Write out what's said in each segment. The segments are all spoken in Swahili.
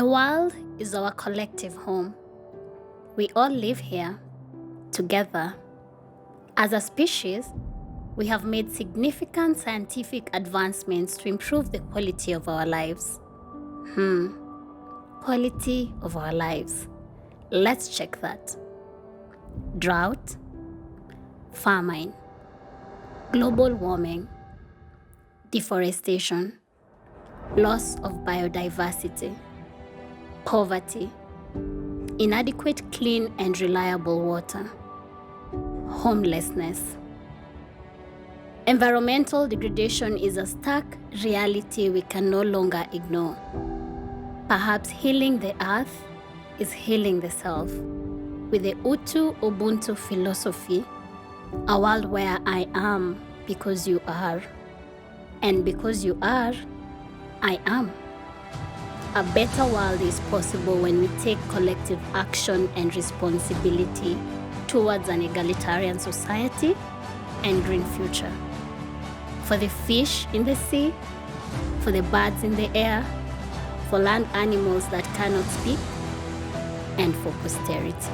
The world is our collective home. We all live here, together. As a species, we have made significant scientific advancements to improve the quality of our lives. Quality of our lives. Let's check that. Drought, famine, global warming, deforestation, loss of biodiversity, poverty, inadequate clean and reliable water, homelessness. Environmental degradation is a stark reality we can no longer ignore. Perhaps healing the earth is healing the self. With the Utu Ubuntu philosophy, a world where I am because you are, and because you are, I am. A better world is possible when we take collective action and responsibility towards an egalitarian society and green future. For the fish in the sea, for the birds in the air, for land animals that cannot speak, and for posterity.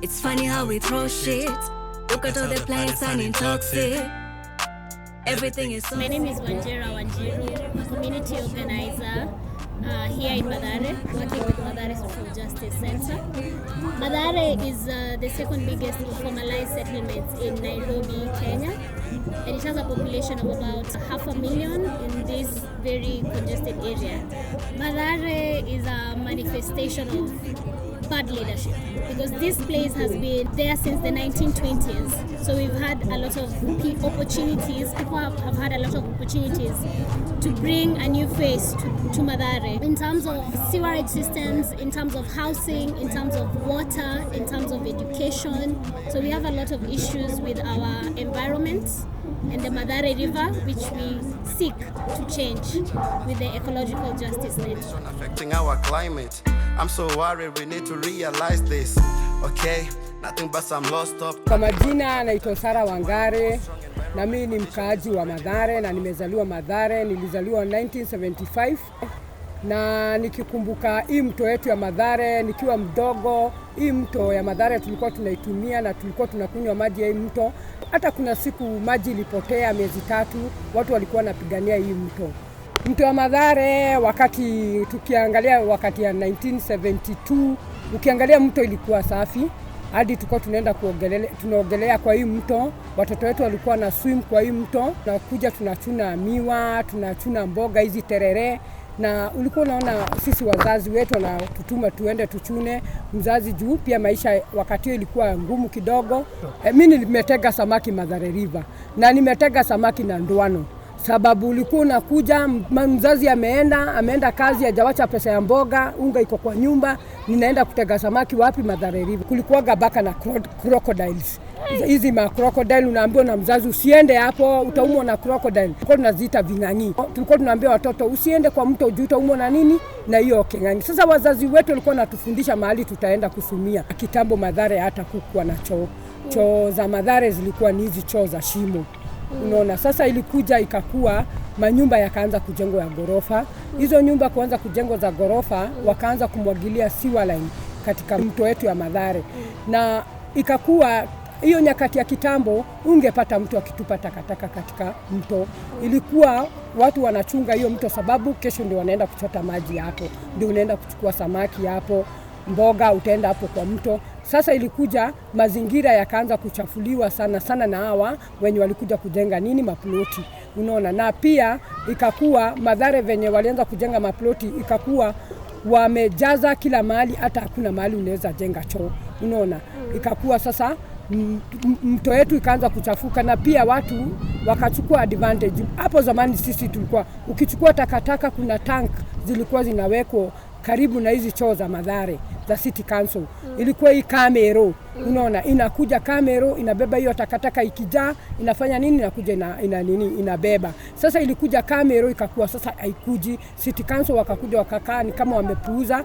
It's funny how we throw shit. Look at all the plants and intoxic. Everything is so. My name is Wanjera Wanjiru, a community organizer here in Mathare, working with Mathare Social Justice Center. Mathare is the second biggest formalized settlement in Nairobi, Kenya, and it has a population of about 500,000 in this very congested area. Mathare is a manifestation of bad leadership because this place has been there since the 1920s. So we've had a lot of opportunities, people have had a lot of opportunities to bring a new face to Mathare in terms of sewerage systems, in terms of housing, in terms of water, in terms of education. So we have a lot of issues with our environment and the Mathare River, which we seek to change with the Ecological Justice Network. Affecting our climate. I'm so worried, we need to realize this. Okay, nothing but some lost up. Kwa majina naitwa Sara Wangare na mimi ni mkaaji wa Mathare na nimezaliwa Mathare, nilizaliwa 1975 na nikikumbuka hii mto yetu ya Mathare nikiwa mdogo, hii mto ya Mathare tulikuwa tunaitumia na tulikuwa tunakunywa maji ya hii mto. Hata kuna siku maji ilipotea miezi 3, watu walikuwa wanapigania hii mto. Mto wa Mathare wakati tukiangalia wakati ya 1972 ukiangalia mto ilikuwa safi hadi tulikuwa tunaenda tunaogelea kwa hii mto. Watoto wetu walikuwa na swim kwa hii mto na kuja tunachuna miwa, tunachuna mboga hizi terere, na ulikuwa unaona sisi wazazi wetu na tutuma tuende tuchune mzazi juu pia maisha wakati hiyo ilikuwa ngumu kidogo. Mimi nimetega samaki Mathare River na nimetega samaki na ndoano. Sababu ulikuwa unakuja mzazi ameenda kazi hajawacha pesa ya mboga, unga iko kwa nyumba, ninaenda kutega samaki wapi? Mathare River. Kulikuwa gabaka na crocodiles. Hizi ma crocodile unaambiwa na mzazi usiende hapo utaumwa na crocodile. Tulikuwa tunaziita ving'ang'i. Tulikuwa tunaambia watoto usiende kwa mto juu utaumwa na nini na hiyo king'ang'i. Sasa wazazi wetu walikuwa wanatufundisha mahali tutaenda kusumia. Kitambo Mathare hata kukuwa na choo. Choo za Mathare zilikuwa ni hizi choo za shimo. Unaona, sasa ilikuja ikakuwa manyumba yakaanza kujengwa ya gorofa. Hizo nyumba kuanza kujengwa za gorofa wakaanza kumwagilia sewer line katika mto wetu ya Mathare. Na ikakuwa hiyo nyakati ya kitambo ungepata mtu akitupa takataka katika mto. Ilikuwa watu wanachunga hiyo mto sababu kesho ndio wanaenda kuchota maji hapo. Ndio unaenda kuchukua samaki hapo, mboga utaenda hapo kwa mto. Sasa ilikuja mazingira yakaanza kuchafuliwa sana na hawa wenye walikuja kujenga maploti. Unaona, na pia ikakuwa Mathare venye walianza kujenga maploti ikakuwa wamejaza kila mahali, hata hakuna mahali unaweza jenga choo. Unaona, ikakuwa sasa mto wetu ikaanza kuchafuka na pia watu wakachukua advantage. Hapo zamani sisi tulikuwa ukichukua takataka kuna tank zilikuwa zinawekwa karibu na hizi choo za Mathare za City Council. Ilikuwa hii kamero. Unaona, inakuja kamero inabeba hiyo takataka, ikijaa inafanya nini? Inakuja inabeba. Sasa ilikuja kamero ikakuwa sasa haikuji. City Council wakakuja wakakaa ni kama wamepuuza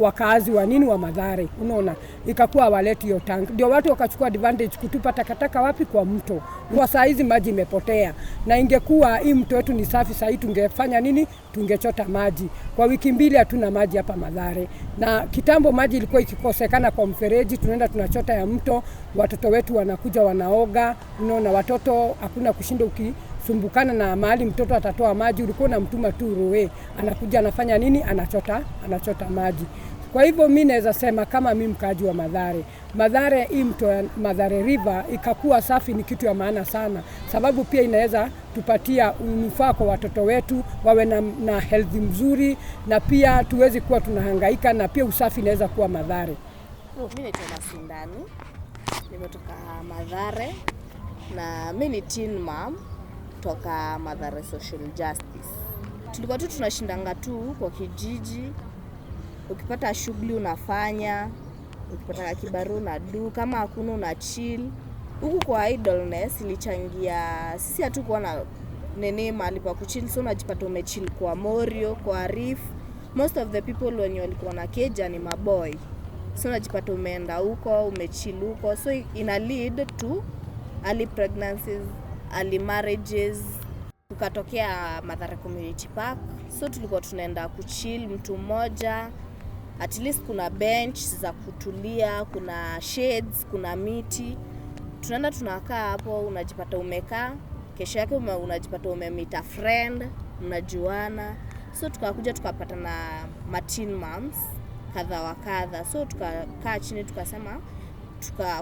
wakazi wa nini wa Mathare, unaona, ikakuwa hawaleti hiyo tank. Ndio watu wakachukua advantage kutupa takataka wapi? Kwa mto. Kwa saa hizi maji imepotea, na ingekuwa hii mto wetu ni safi, saa hii tungefanya nini? Tungechota maji. Kwa wiki 2 hatuna maji hapa Mathare, na kitambo maji ilikuwa ikikosekana kwa mfereji, tunaenda tunachota ya mto, watoto wetu wanakuja wanaoga, unaona, watoto hakuna kushinda ukisumbukana na mahali mtoto atatoa maji, ulikuwa unamtuma tu roe, anakuja anafanya nini? Anachota maji. Kwa hivyo mimi naweza sema kama mimi mkaji wa Mathare, hii mto ya Mathare River ikakuwa safi ni kitu ya maana sana, sababu pia inaweza tupatia unufaa kwa watoto wetu wawe na health mzuri, na pia tuwezi kuwa tunahangaika, na pia usafi inaweza kuwa Mathare. Mimi naitwa Sindani, nimetoka Mathare na mimi ni teen mom toka Mathare Social Justice. Tulikuwa tu tunashindanga tu kwa kijiji, ukipata shughuli unafanya, ukipata kibaru na do, kama hakuna una chill. Huku kwa idleness ilichangia sisi hatukuwa na nene mahali pa kuchill, so unajipata umechill kwa Morio, kwa Reef. Most of the people wenye walikuwa na keja ni maboy, so unajipata umeenda huko, umechill huko, so ina lead to early pregnancies, early marriages. Tukatokea Mathare Community Park, so tulikuwa tunaenda kuchill mtu mmoja, at least kuna bench za kutulia, kuna shades, kuna miti. Tunaenda tunakaa hapo, unajipata umekaa, kesho yake unajipata umemeet a friend, mnajuana. So tukakuja tukapata na teen moms kadha wa kadha, so tukakaa chini tukasema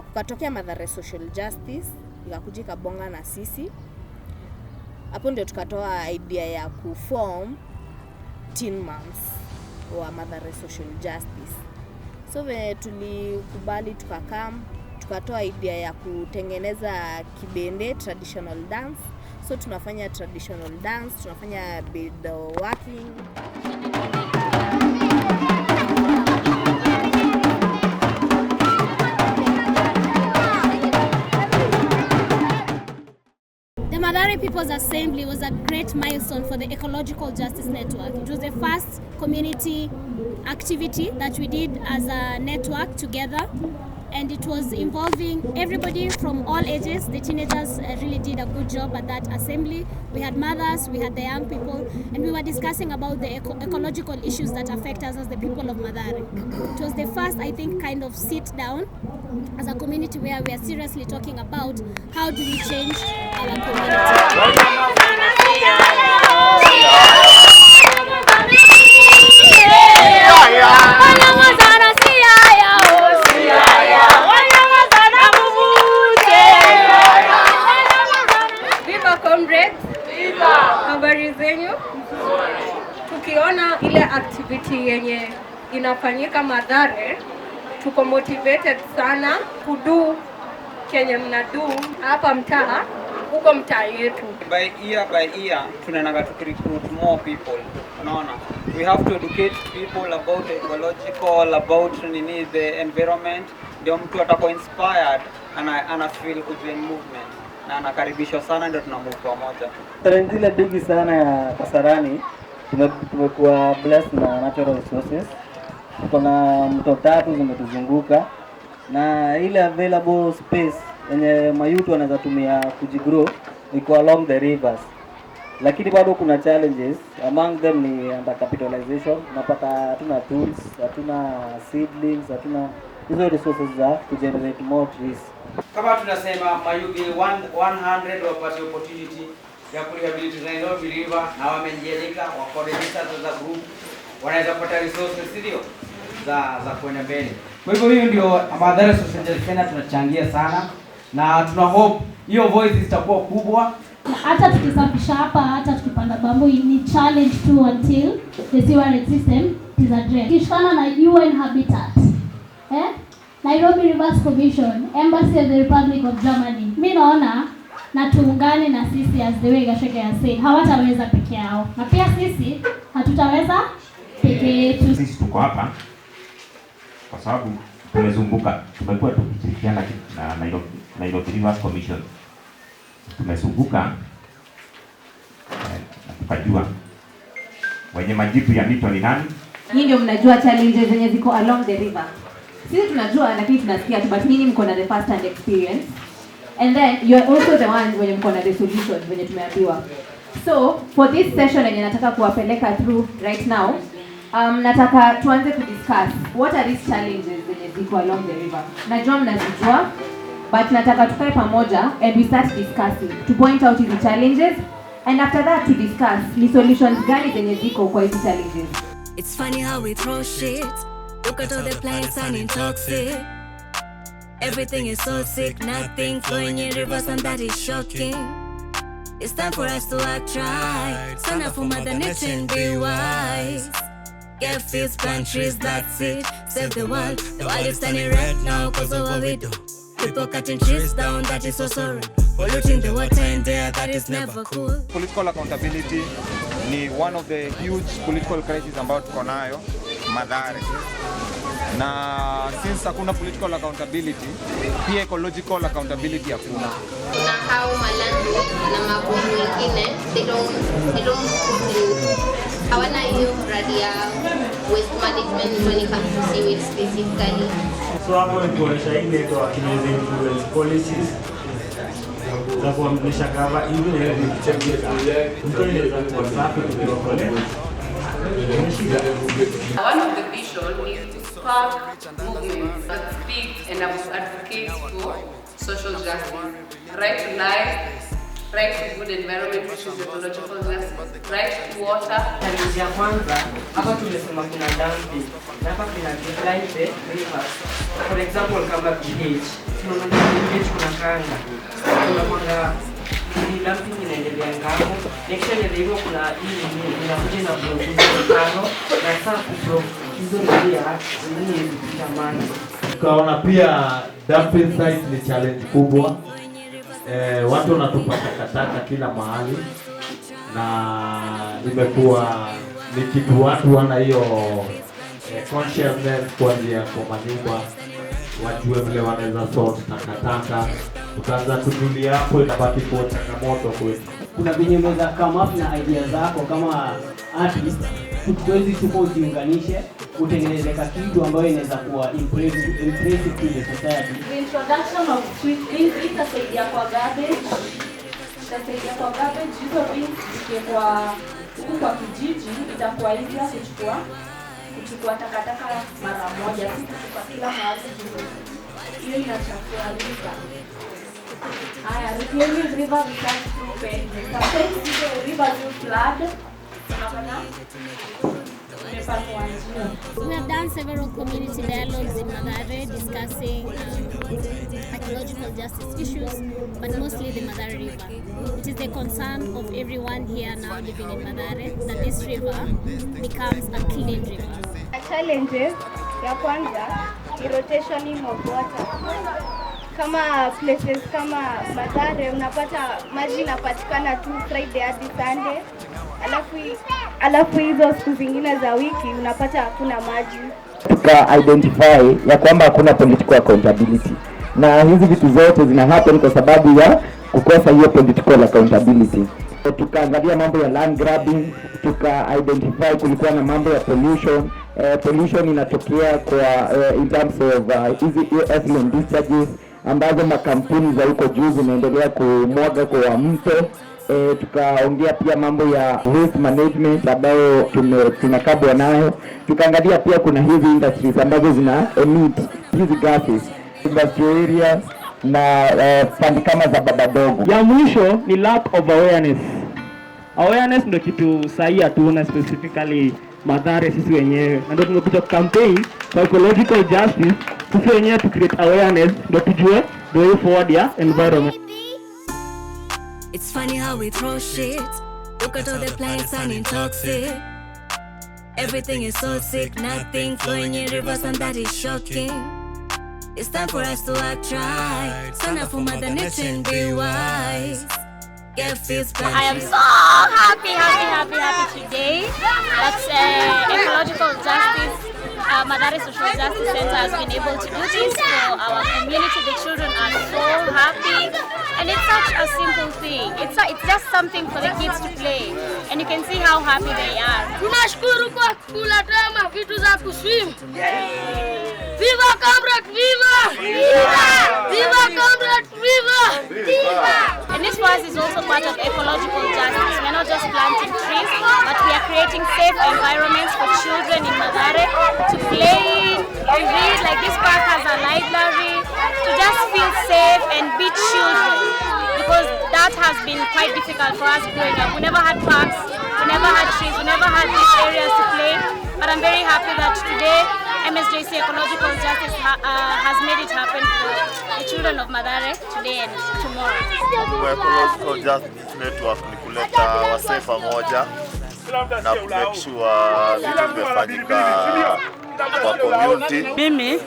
kukatokea Mathare Social Justice, ikakuja ikabonga na sisi. Hapo ndio tukatoa idea ya kuform teen moms wa Mathare Social Justice. So tulikubali tukatoa idea ya kutengeneza kibende, traditional dance. So tunafanya traditional dance, tunafanya beadworking. The Mathare People's Assembly was a great milestone for the Ecological Justice Network. It was the first community activity that we did as a network together, and it was involving everybody from all ages. The teenagers really did a good job at that assembly. We had mothers, we had the young people, and we were discussing about the ecological issues that affect us as the people of Mathare. It was the first, I think, kind of sit down as a community where we are seriously talking about how do we change our community. Viva comrades, Viva. Habari zenyu? Tukiona ile activity yenye inafanyika Mathare, tuko motivated sana kudu kenye mnadu hapa mtaa, huko mtaa yetu. By year tunaenda to recruit more people. Unaona, we have to educate people about ecological, about the environment. Ndio mtu atakuwa inspired, ana feel kujoin movement na anakaribishwa sana, ndio tunamove pamoja. Trend ile bigi sana ya Kasarani, tumekuwa blessed na natural resources. Kuna mto 3 zimetuzunguka na ile available space yenye mayutu wanaweza tumia kujigrow iko along the rivers. Lakini bado kuna challenges, among them ni undercapitalization. Unapata hatuna tools, hatuna seedlings, hatuna hizo resources za kugenerate more trees. Kama tunasema mayugi 100 wapate opportunity ya kurehabilitate Nairobi River na wamejieleka wako registered za group, wanaweza kupata resources ndio za kwenda mbele. Kwa hivyo hiyo ndio Mathare Social Justice Network tunachangia sana, na tuna hope hiyo voice itakuwa kubwa. Hata tukisafisha hapa, hata tukipanda bamboo, ni challenge tu until the sewerage system is addressed. Kishikana na UN Habitat, Nairobi Rivers Commission, Embassy of the Republic of Germany, mimi naona na tuungane na sisi, as the way Gasheke has said, hawataweza peke yao, na pia sisi hatutaweza peke yetu. Sisi tuko hapa kwa sababu tumezunguka, tumekuwa tukishirikiana na Nairobi Rivers Commission, tumezunguka na tukajua wenye majibu ya mito ni nani Nyinyi ndio mnajua challenges zenye ziko along the river. Sisi tunajua lakini tunasikia tu, but nyinyi mko na the first hand experience. And then you are also the ones wenye mko na the solutions wenye tumeambiwa. So for this session yenye nataka kuwapeleka through right now, nataka tuanze kudiscuss what are these challenges zenye ziko along the river. Najua mnazijua, but nataka tukae pamoja and we start discussing to point out these challenges, and after that to discuss the solutions gani zenye ziko kwa hizi challenges. It's funny how we throw shit. Look at all the plants and toxic. Everything is so sick, nothing flowing in rivers, and that is shocking. It's time for us to act right. Stand up for Mother Nature and be wise. Get fields, plant trees, that's it. Save the world is standing right now cause of what we do. People cutting trees down, that is so sorry. Polluting the water in there, that is never cool. Political accountability ni one of the huge political crises ambayo tuko nayo Mathare. Na since hakuna political accountability, pia ecological accountability hakuna. Na hao malando na magumu mengine, they don't hawana hiyo mradi ya waste management when it comes to sewage specifically. So hapo ni kuonesha ile kwa kinaweza influence policies za kuamrisha kama hivi na hivi kuchangia mtu anaweza kuwa safi kuliko One of the vision is to spark movements that speak and advocate for social justice, right to life, right to good environment, which is ecological justice, right to water. Challenge ya kwanza hapa tumesema kuna dumping na hapa kuna decline the rivers. For example kama pH, tunaona pH kuna kanga, kuna mwanga ni dumping inaendelea ngamo. Next year ndio kuna hii inakuja na produce kano na sasa hizo ndio ni jamani. Tukaona pia dumping site ni challenge kubwa. Watu wanatupa takataka kila mahali na imekuwa ni kitu watu wana hiyo consciousness kwa njia kwa manyumba, wajue vile wanaweza sort takataka. Tukaanza kujulia hapo, inabaki kuwa changamoto kwetu. Kuna venye mweza come up na idea zako kama artist, tuwezi tuko uziunganishe utengeneze kitu ambayo inaweza kuwa impressive to the society. The introduction of street bins itasaidia kwa garbage. Hizo bins zikikuwa huku kwa kijiji itakuwa easier kuchukua takataka mara moja, si kuchukua kila mahali. Hiyo inachafua river. Haya, reclaiming river becomes through pavement. Sometimes the river will flood. We have done several community dialogues in Mathare discussing ecological justice issues, but mostly the Mathare River. It is the concern of everyone here now living in Mathare that this river becomes a clean river. Challenges ya kwanza ni rotation of water. Kama places kama Mathare unapata maji inapatikana tu Friday hadi Sunday. Alafu hizo siku zingine za wiki unapata hakuna maji. Tuka identify ya kwamba hakuna political accountability. Na hizi vitu zote zina happen kwa sababu ya kukosa hiyo political accountability. Tukaangalia mambo ya land grabbing, tuka identify kulikuwa na mambo ya pollution. Pollution inatokea kwa in terms of hizi effluent discharges ambazo makampuni za huko juu zinaendelea kumwaga kwa mto. Tukaongea pia mambo ya waste management ambayo tunakabwa nayo. Tukaangalia pia kuna hizi industries ambazo zina emit hizi gases, industrial areas na pande kama za babadogo. Ya mwisho ni lack of awareness. Awareness ndio kitu sahihi hatuna specifically Mathare sisi wenyewe. Na ndio tumekuja campaign for ecological justice sisi wenyewe to create awareness ndio tujue the way forward ya environment. It's funny how we throw shit. Look at all the plants and toxic. Everything is so sick, nothing flowing in rivers, and that is shocking. It's time for us to act right. Stand up for Mother Nature and be wise. Get fields, I am so happy today. That's ecological justice Mathare Social Justice Center has been able to do this for our community. The children are so happy, and it's such a simple thing. It's just something for the kids to play, and you can see how happy they are. Tunashukuru kwa kuletea vitu za kuswim. Viva comrade, viva! Viva! Viva comrade, viva! Viva! And this for us is also part of ecological justice. We're not just planting trees, but we are creating safe environments for children in Mathare to play, to read. Like this park has a library, to just feel safe and be children. Because that has been quite difficult for us growing up. We never had parks, we never had trees, we never had these areas to play. But I'm very happy that today MSJC Ecological Justice has made it happen for the children of Mathare today and tomorrow. Ecological Justice Network ni kuleta wasee pamoja na make sure vitu vimefanyika kwa community. Mimi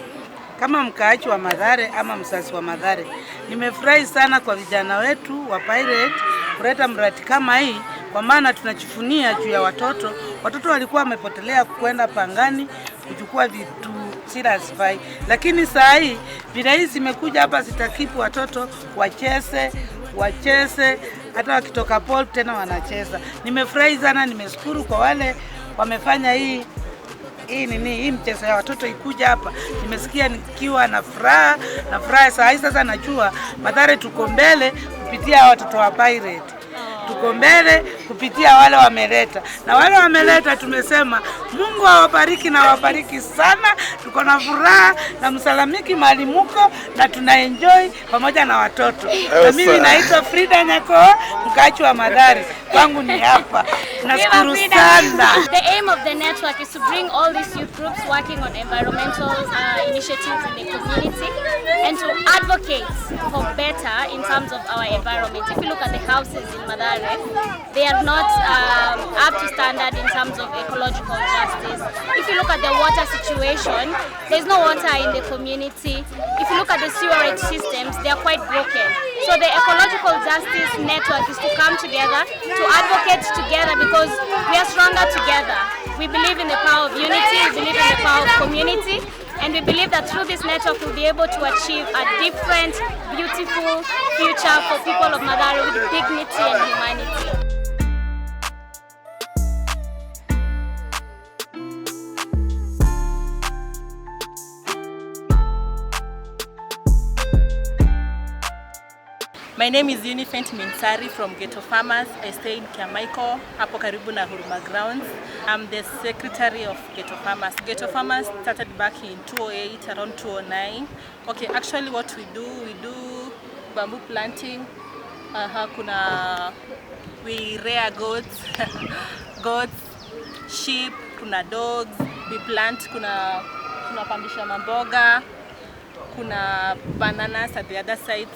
kama mkaaji wa Mathare ama msasi wa Mathare, nimefurahi sana kwa vijana wetu wa Pirate kuleta mradi kama hii, kwa maana tunajifunia juu ya watoto. Watoto walikuwa wamepotelea kwenda pangani kuchukua vitu sirasifai, lakini saa hii vile hizi zimekuja hapa zitakipu watoto wacheze hata wakitoka pole tena wanacheza. Nimefurahi sana, nimeshukuru kwa wale wamefanya hii mchezo ya watoto ikuja hapa. Nimesikia nikiwa na furaha saa hii. Sasa najua Mathare tuko mbele kupitia watoto wa Pirate. Tuko mbele kupitia wale wameleta. Na wale wameleta tumesema Mungu awabariki na awabariki sana. Tuko na furaha na msalamiki mahali muko na tunaenjoy pamoja na watoto. Na mimi naitwa Frida Nyako, mkaaji wa Mathare. Kwangu ni hapa. Nashukuru sana. The aim of the network is to bring all these youth groups working on environmental initiatives in the community and to advocate for better in terms of our environment. If you look at the houses in Mathare, they are not up to standard in terms of ecological justice. If you look at the water situation, there's no water in the community. If you look at the sewerage systems, they are quite broken. So the Ecological Justice Network is to come together, to advocate together, because we are stronger together. We believe in the power of unity, we believe in the power of community, and we believe that through this network we'll be able to achieve a different, beautiful future for people of Mathare with dignity and humanity. My name is Unifent Minsari from Ghetto Farmers. I stay in Kiamaiko, hapo karibu na Huruma Grounds. I'm the secretary of Ghetto Farmers. Ghetto Farmers started back in 2008, around 2009. Okay, actually what we do bamboo planting. We rear goats, sheep, kuna dogs. We plant, tunapandisha mamboga, kuna bananas at the other side.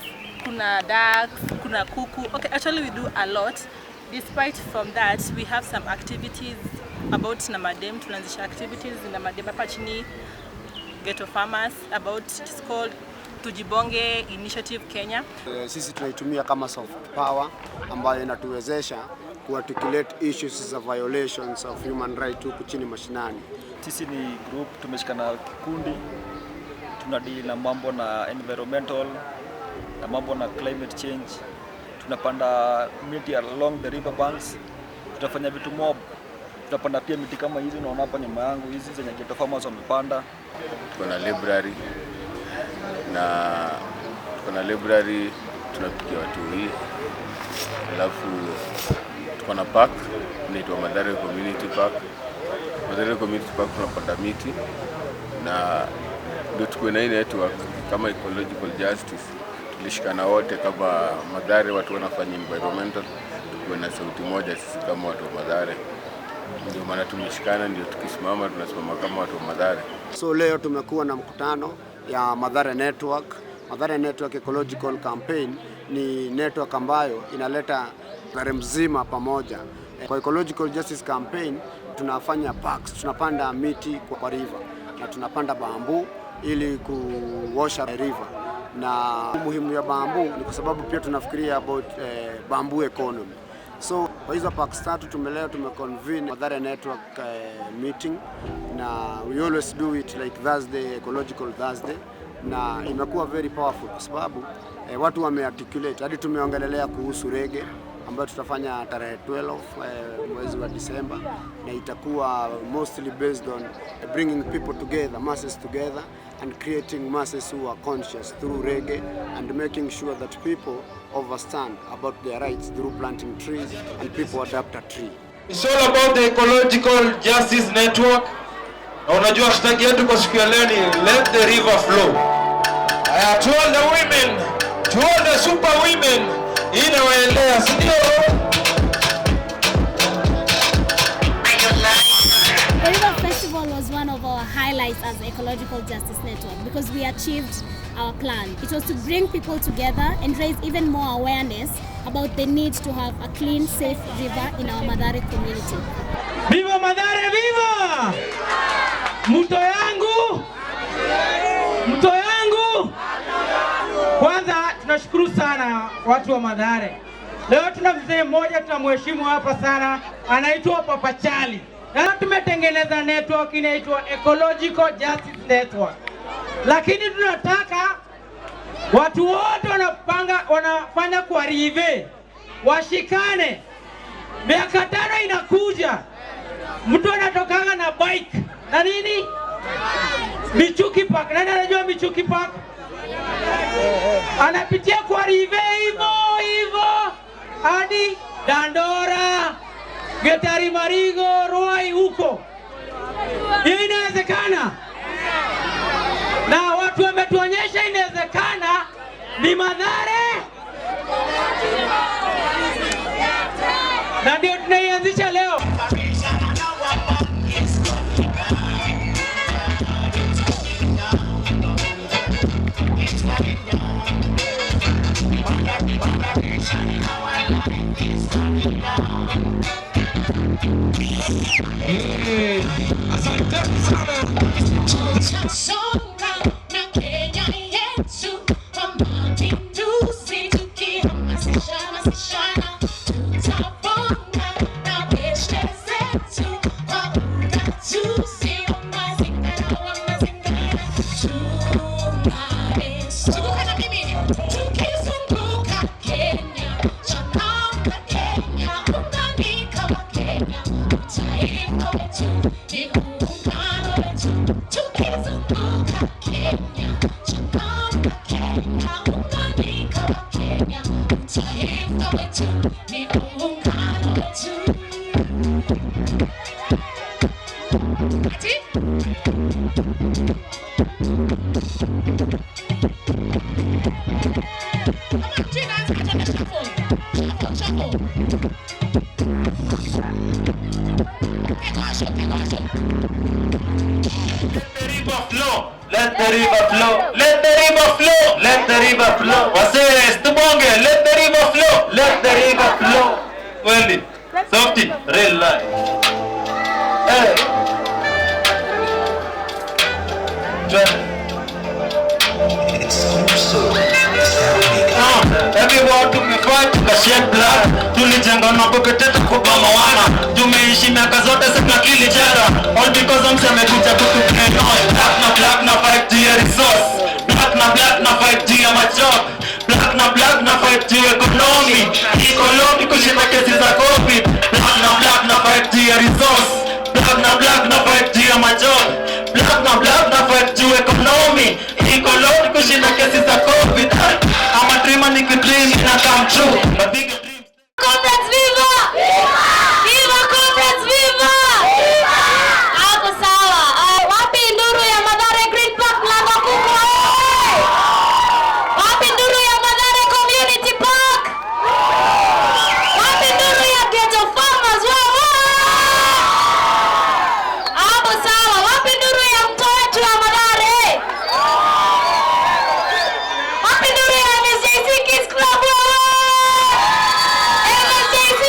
Kuna ducks, kuna kuku. Okay, actually we do a lot. Despite from that, we have some activities about Namadem. Tunaanzisha activities in Namadem hapa chini Ghetto Farmers about, it's called Tujibonge Initiative Kenya. Sisi tunaitumia kama soft power ambayo inatuwezesha kuarticulate issues za violations of human rights huku chini mashinani. Sisi ni group, tumeshikana kikundi, tunadeal na mambo na environmental na mambo na climate change. Tunapanda miti along the river banks. Tutafanya vitu mob. Tutapanda pia miti kama hizi unaona hapa nyuma yangu, hizi zenye Ghetto Farmers wamepanda. Tuko na library, tunapikia watu hii. Alafu tuko na park, inaitwa Mathare Community Park. Mathare Community Park tunapanda miti na ndio tuko na hii network kama Ecological Justice. Tulishikana wote kama Mathare, watu wanafanya environmental, tuko na sauti moja sisi kama watu wa Mathare. Ndio maana tumeshikana, ndio tukisimama tunasimama kama watu wa Mathare. So leo tumekuwa na mkutano ya Mathare Network. Mathare Network Ecological Campaign ni network ambayo inaleta Mathare mzima pamoja. Kwa Ecological Justice Campaign tunafanya parks, tunapanda miti kwa river na tunapanda bamboo ili kuosha river. Na umuhimu ya bamboo ni kwa sababu pia tunafikiria about bamboo economy. So Kwa hizo parks 3 tumeconvene Mathare network meeting, na we always do it like Thursday, Ecological Thursday, na imekuwa very powerful kwa sababu watu wamearticulate hadi tumeongelelea kuhusu reggae ambayo tutafanya tarehe 12 mwezi wa Disemba, na itakuwa mostly based on bringing people together, masses together, and creating masses who are conscious through reggae and making sure that people understand about their rights through planting trees and people adapt a tree. It's all about the Ecological Justice Network. Na unajua hashtag yetu kwa siku ya leo ni let the river flow. To all the women, to all the super women, inawaelea sindio? The Viva Festival was one of our highlights as the Ecological Justice Network because we achieved our plan. It was to bring people together and raise even more awareness about the need to have a clean, safe river in our Mathare community. Viva Mathare, viva! Mto yangu! Mto yangu! Kwanza tunashukuru sana watu wa Mathare. Leo tuna mzee mmoja tunamheshimu hapa sana, anaitwa Papa Charlie. Na tumetengeneza network inaitwa Ecological Justice Network. Lakini tunataka watu wote wanafanya kwa rive washikane. Miaka 5 inakuja. Mtu anatokanga na bike. Na nini? Michuki Park. Nani anajua Michuki Park? Anapitia kwa rive hivyo hadi Dandora, Getari Marigo, Ruai huko. Hii inawezekana? Na watu wametuonyesha inawezekana ni Mathare. Na ndio tunaianzisha leo. Let the river flow. Let the river flow. Let the river flow. Wase, tubonge. Let the river flow. Let the river flow. Well, softy, real life. Hey. Everyone to be fight to shed blood. Tulijenga na kuketeta kubama wana. Tumeishi miaka zote sasa kili jara. All because amekuja kutukenoi. Black na 5G resource. Black na 5G ya majob. Black na 5G economy. Economy kushinda kesi za COVID. Black na 5G resource. Black na 5G ya majob. Black na 5G economy. Economy kushinda kesi za COVID. I'm a dreamer, nigga dream and come true. A bigger dream. Comrades, viva! Viva comrades, viva! Hapo sawa. Wapi nduru ya Mathare Green Park mlango kubwa? Wapi nduru ya Mathare Community Park? Wapi nduru ya Ghetto Farmers? Hapo sawa. Wapi nduru ya mto wetu wa Mathare? Wapi nduru ya MSJC Kids Club? MSJC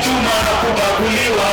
Chuma na kubaguliwa,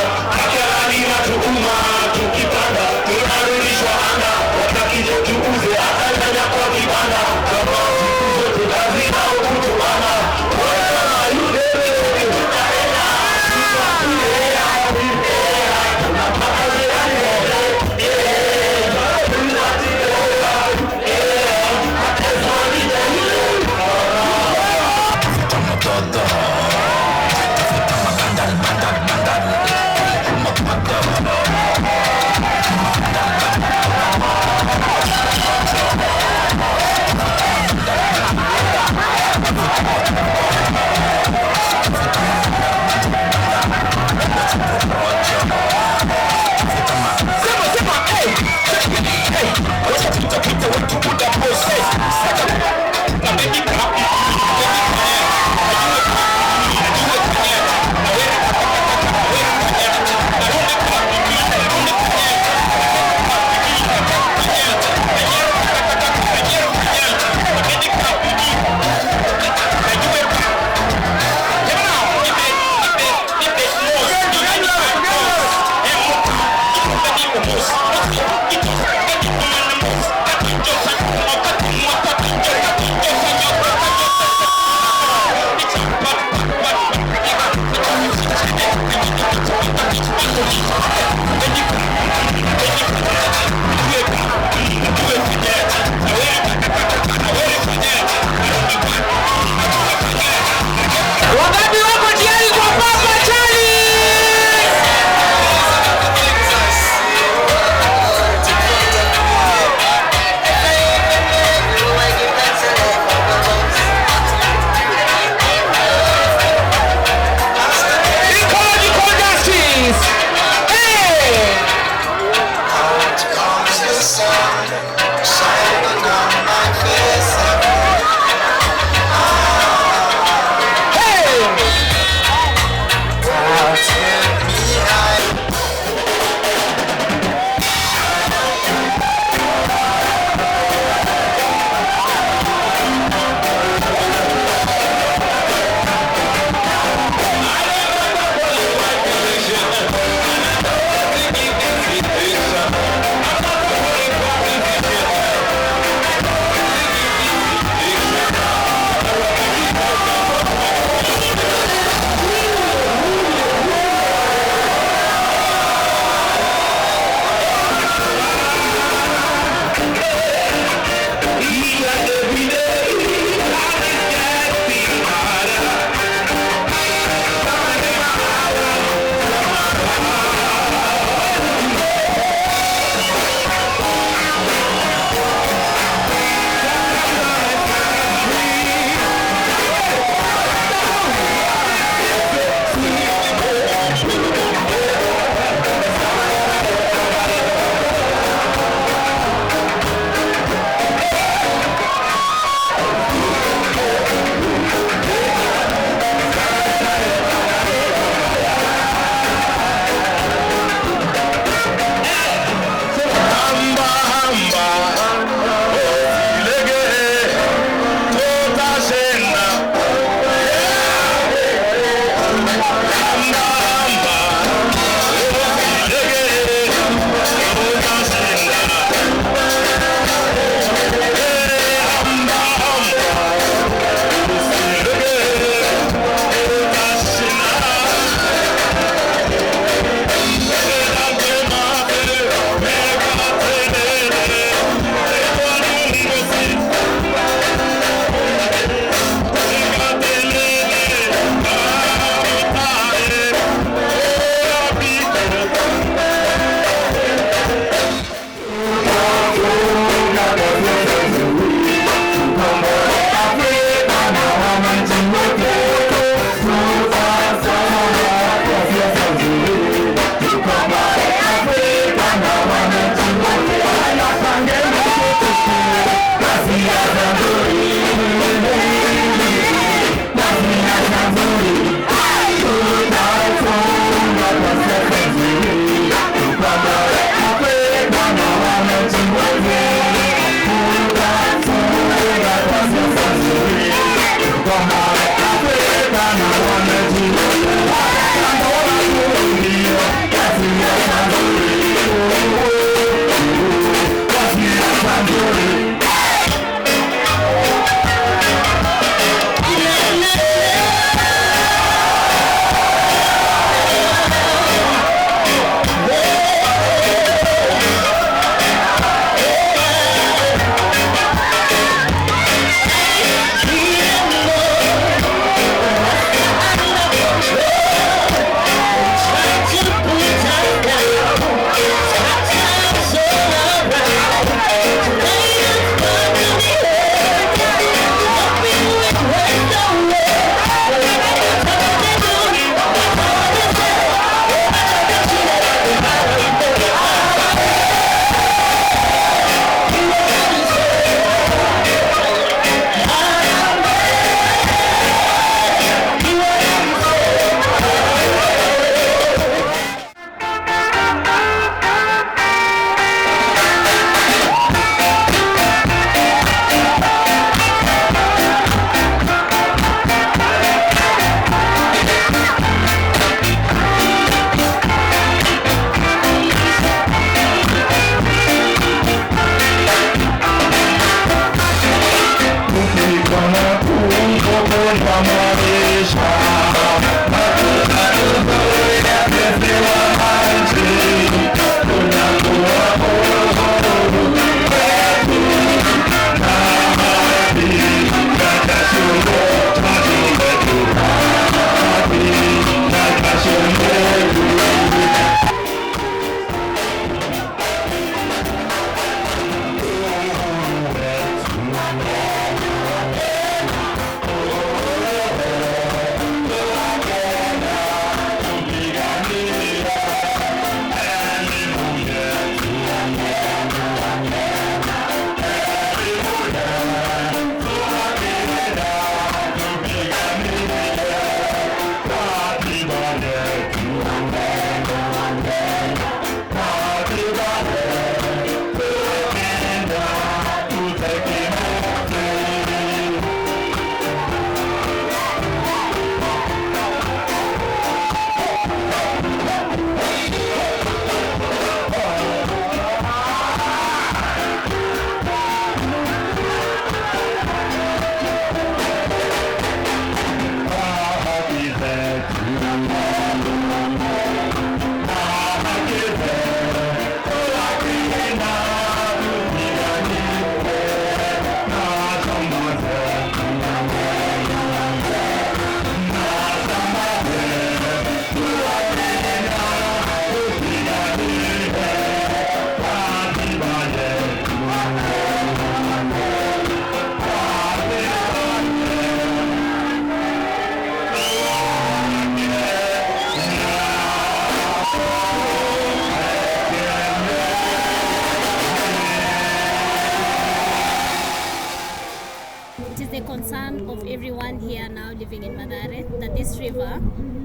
river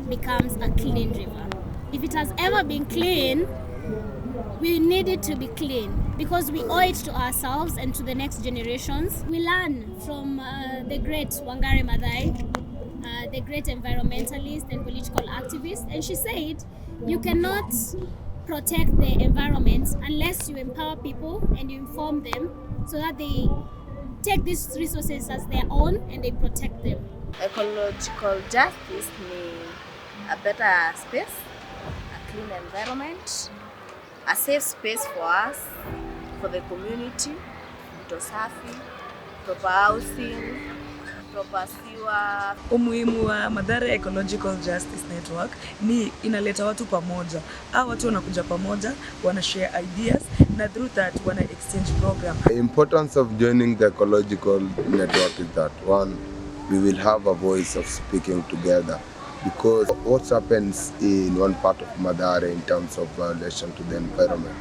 becomes a clean river. If it has ever been clean, we need it to be clean because we owe it to ourselves and to the next generations. We learn from the great Wangari Mathare, the great environmentalist and political activist, and she said, you cannot protect the environment unless you empower people and you inform them so that they take these resources as their own and they protect them. Ecological justice means a better space, a clean environment, a safe space for us, for the community, usafi, proper housing, proper sewer. Umuhimu wa Mathare Ecological Justice Network ni inaleta watu pamoja. Hao watu wanakuja pamoja, wana share ideas na through that wana exchange program. The importance of joining the ecological network is that one, we will have a voice of speaking together, because what happens in one part of Mathare in terms of violation to the environment,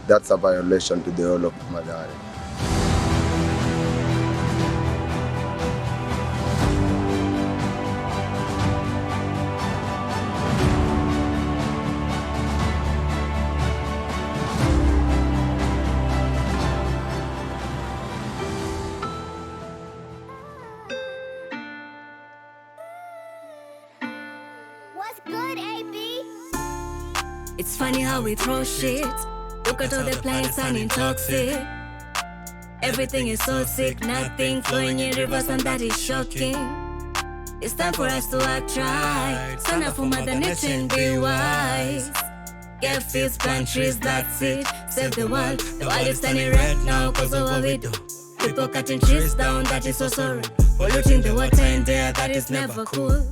that's a violation to the whole of Mathare. It's funny how we throw shit. Look at all the plants turning toxic. Everything is so sick, nothing flowing in rivers, and that is shocking. It's time for us to act right. Stand up for Mother Nature and be wise. Get fish, plant trees, that's it. Save the world. The world is turning red now cause of what we do. People cutting trees down, that is so sorry. Polluting the water and air, that is never cool.